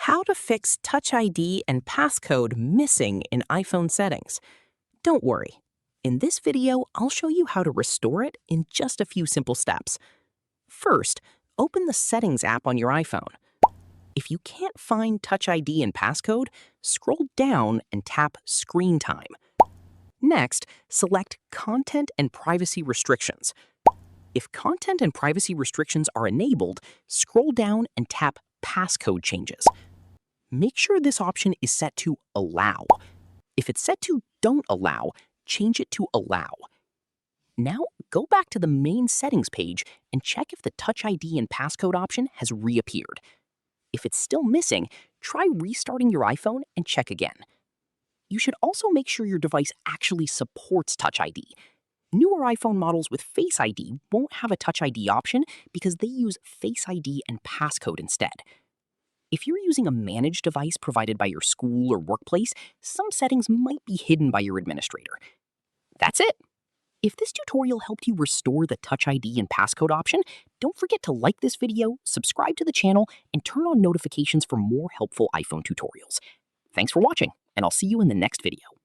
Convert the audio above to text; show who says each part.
Speaker 1: How to fix Touch ID and passcode missing in iPhone settings. Don't worry. In this video, I'll show you how to restore it in just a few simple steps. First, open the Settings app on your iPhone. If you can't find Touch ID and Passcode, scroll down and tap Screen Time. Next, select Content and Privacy Restrictions. If content and privacy restrictions are enabled, scroll down and tap Passcode Changes. Make sure this option is set to Allow. If it's set to Don't Allow, change it to Allow. Now, go back to the main settings page and check if the Touch ID and Passcode option has reappeared. If it's still missing, try restarting your iPhone and check again. You should also make sure your device actually supports Touch ID. Newer iPhone models with Face ID won't have a Touch ID option because they use Face ID and Passcode instead. If you're using a managed device provided by your school or workplace, some settings might be hidden by your administrator. That's it! If this tutorial helped you restore the Touch ID and Passcode option, don't forget to like this video, subscribe to the channel, and turn on notifications for more helpful iPhone tutorials. Thanks for watching, and I'll see you in the next video.